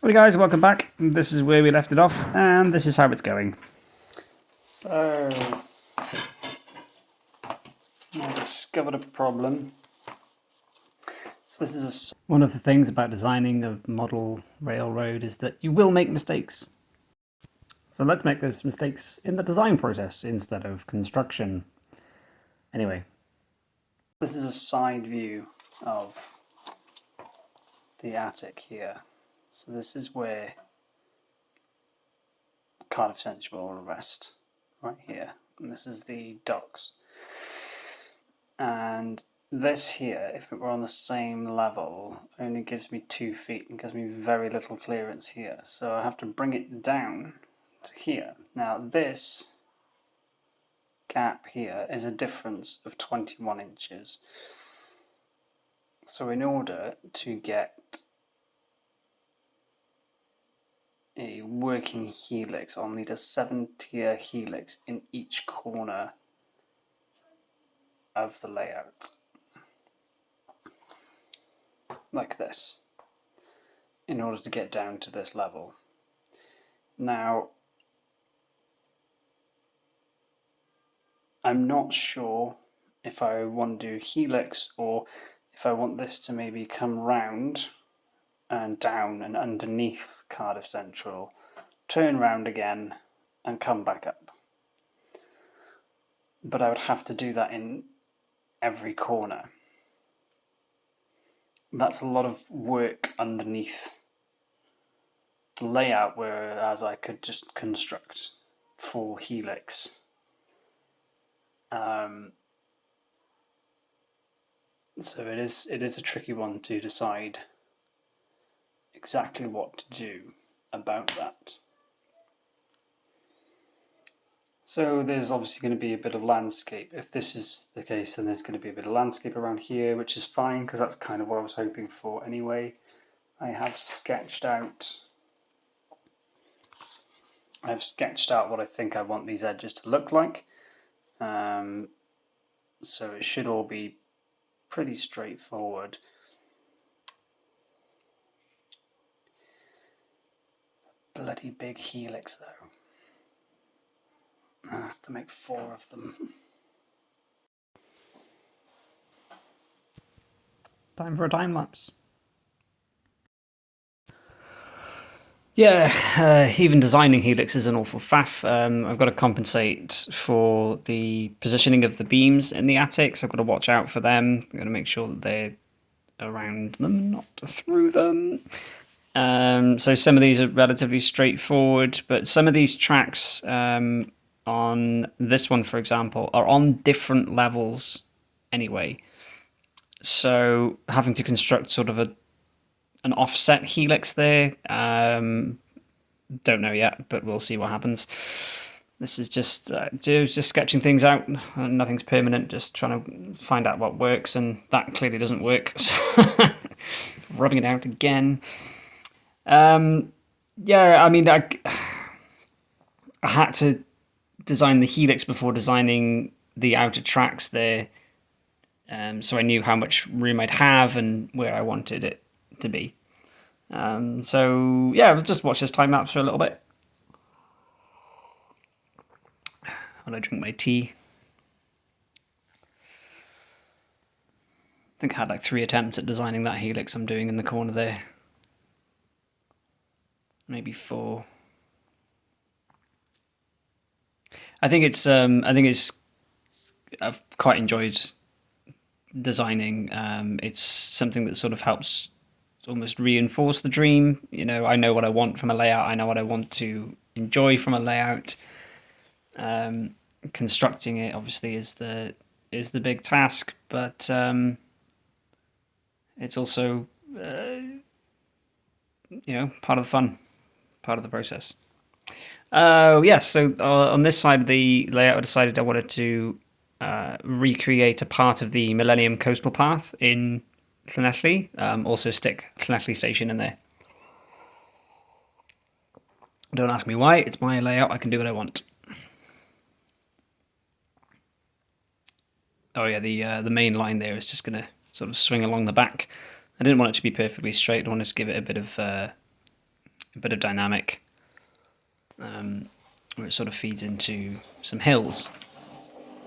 Hey guys, welcome back. This is where we left it off, and this is how it's going. So, I discovered a problem. So this is one of the things about designing a model railroad is that you will make mistakes. So let's make those mistakes in the design process instead of construction. Anyway, this is a side view of the attic here. So this is where Cardiff Central will rest, right here. And this is the docks. And this here, if it were on the same level, only gives me 2 feet and gives me very little clearance here. So I have to bring it down to here. Now this gap here is a difference of 21 inches. So in order to get a working helix, I'll need a 7-tier helix in each corner of the layout, like this, in order to get down to this level. Now, I'm not sure if I want to do helix or if I want this to maybe come round and down and underneath Cardiff Central, turn round again and come back up. But I would have to do that in every corner. That's a lot of work underneath the layout, whereas I could just construct 4 helix. So it is a tricky one to decide exactly what to do about that. So there's obviously going to be a bit of landscape. If this is the case, then there's going to be a bit of landscape around here, which is fine because that's kind of what I was hoping for anyway. I have sketched out what I think I want these edges to look like. So it should all be pretty straightforward. Bloody big helix though. I have to make 4 of them. Time for a time lapse. Yeah, even designing helix is an awful faff. I've got to compensate for the positioning of the beams in the attic, so I've got to watch out for them. I've got to make sure that they're around them, not through them. So some of these are relatively straightforward, but some of these tracks on this one, for example, are on different levels anyway. So having to construct sort of an offset helix there, don't know yet, but we'll see what happens. This is just sketching things out. Nothing's permanent, just trying to find out what works, and that clearly doesn't work. So rubbing it out again. Yeah, I mean, I had to design the helix before designing the outer tracks there, so I knew how much room I'd have and where I wanted it to be. So yeah, we'll just watch this time lapse for a little bit while I drink my tea. I think I had like 3 attempts at designing that helix I'm doing in the corner there. Maybe 4. I think I've quite enjoyed designing. It's something that sort of helps almost reinforce the dream. You know, I know what I want from a layout. I know what I want to enjoy from a layout. Constructing it obviously is the big task, but it's also part of the fun, part of the process. Yes, so on this side of the layout, I decided I wanted to recreate a part of the Millennium Coastal Path in Llanelli. Also stick Llanelli Station in there. Don't ask me why, it's my layout, I can do what I want. Oh yeah, the main line there is just going to sort of swing along the back. I didn't want it to be perfectly straight, I wanted to give it a bit of a bit of dynamic, where it sort of feeds into some hills.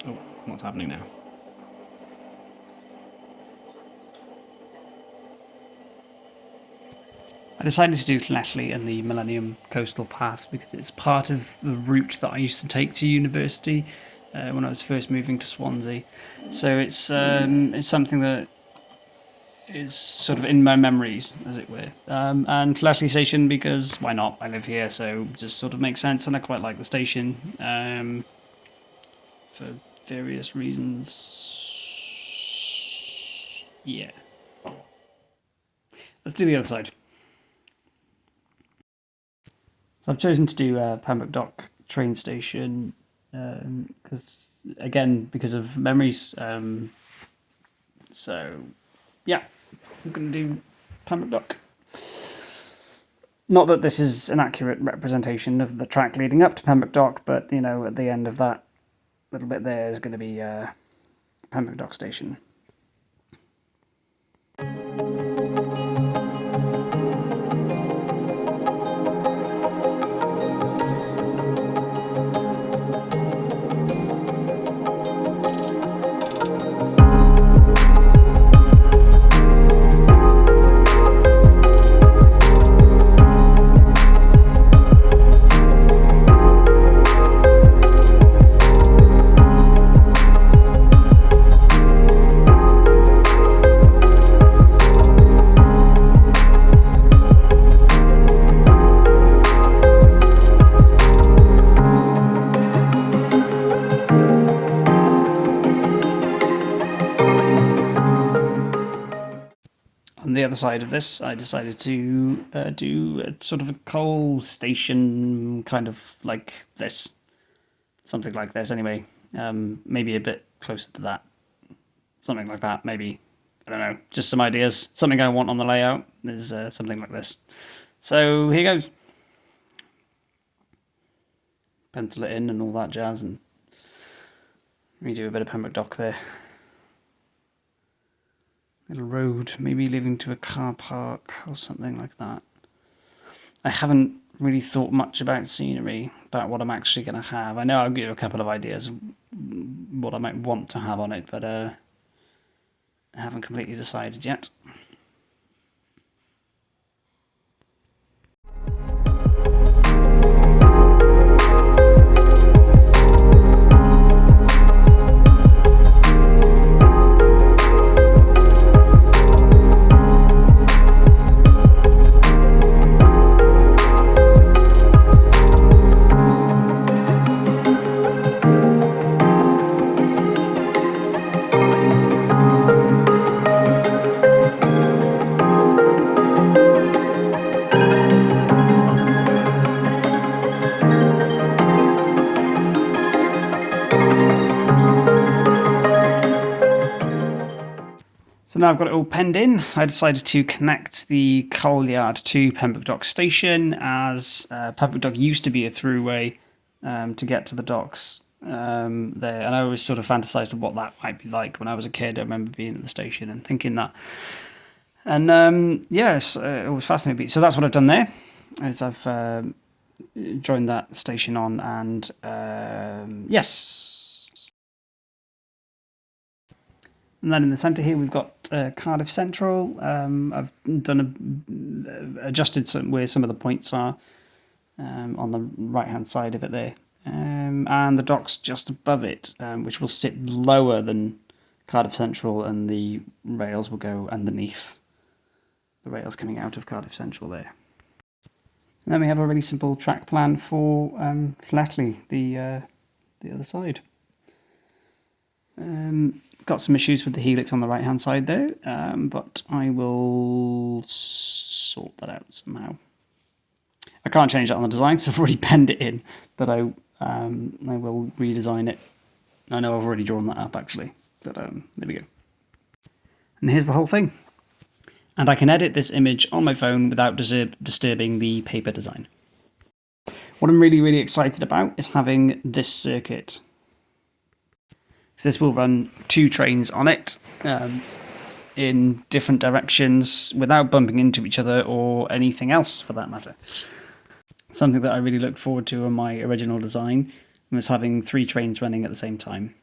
Oh, what's happening now? I decided to do Leslie and the Millennium Coastal Path because it's part of the route that I used to take to university when I was first moving to Swansea. So it's something that is sort of in my memories, as it were. And Leslie Station because why not? I live here, so it just sort of makes sense, and I quite like the station for various reasons. Yeah. Let's do the other side. So I've chosen to do Pembroke Dock train station because of memories. So yeah, I'm going to do Pembroke Dock. Not that this is an accurate representation of the track leading up to Pembroke Dock, but you know, at the end of that little bit there is going to be Pembroke Dock station. On the other side of this, I decided to do a sort of a coal station, kind of like this. Something like this, anyway. Maybe a bit closer to that. Something like that, maybe. I don't know. Just some ideas. Something I want on the layout is something like this. So here goes. Pencil it in and all that jazz, and redo a bit of Pembroke Dock there. Little road, maybe leading to a car park or something like that. I haven't really thought much about scenery, about what I'm actually going to have. I know I'll give you a couple of ideas of what I might want to have on it, but I haven't completely decided yet. So now I've got it all penned in. I decided to connect the coal yard to Pembroke Dock Station, as Pembroke Dock used to be a throughway to get to the docks there. And I always sort of fantasized of what that might be like when I was a kid. I remember being at the station and thinking that. And yes, it was fascinating. So that's what I've done there, is I've joined that station on, and yes. And then in the centre here we've got Cardiff Central. I've done adjusted where some of the points are on the right hand side of it there, and the docks just above it, which will sit lower than Cardiff Central, and the rails will go underneath the rails coming out of Cardiff Central there. And then we have a really simple track plan for Fletley, the other side. Got some issues with the helix on the right hand side there, but I will sort that out somehow. I can't change that on the design, so I've already penned it in, but I will redesign it. I know I've already drawn that up actually, but there we go. And here's the whole thing. And I can edit this image on my phone without disturbing the paper design. What I'm really, really excited about is having this circuit. So this will run 2 trains on it in different directions without bumping into each other or anything else for that matter. Something that I really looked forward to on my original design was having 3 trains running at the same time,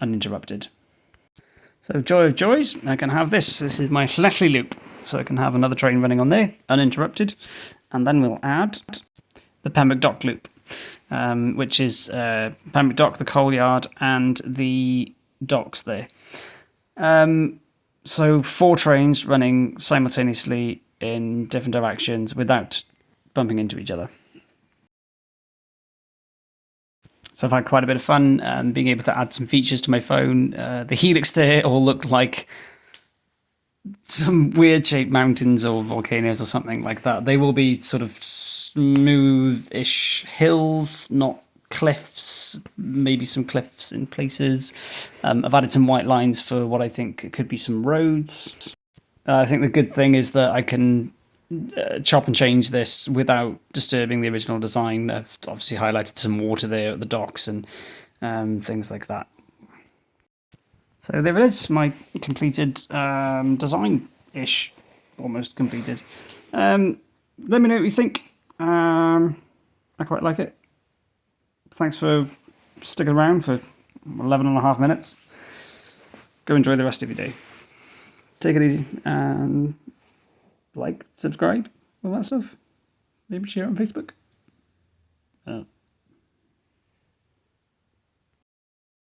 uninterrupted. So joy of joys, I can have this. This is my Flashley loop. So I can have another train running on there, uninterrupted. And then we'll add the Pembroke Dock loop, which is Pembroke Dock, the coal yard, and the docks there. So 4 trains running simultaneously in different directions without bumping into each other. So I've had quite a bit of fun being able to add some features to my phone. The helix there all look like some weird shaped mountains or volcanoes or something like that. They will be sort of smooth-ish hills, not cliffs, maybe some cliffs in places. I've added some white lines for what I think could be some roads. I think the good thing is that I can chop and change this without disturbing the original design. I've obviously highlighted some water there at the docks and things like that. So there it is, my completed design-ish, almost completed. Let me know what you think. I quite like it. Thanks for sticking around for 11.5 minutes. Go enjoy the rest of your day. Take it easy and like, subscribe, all that stuff. Maybe share it on Facebook.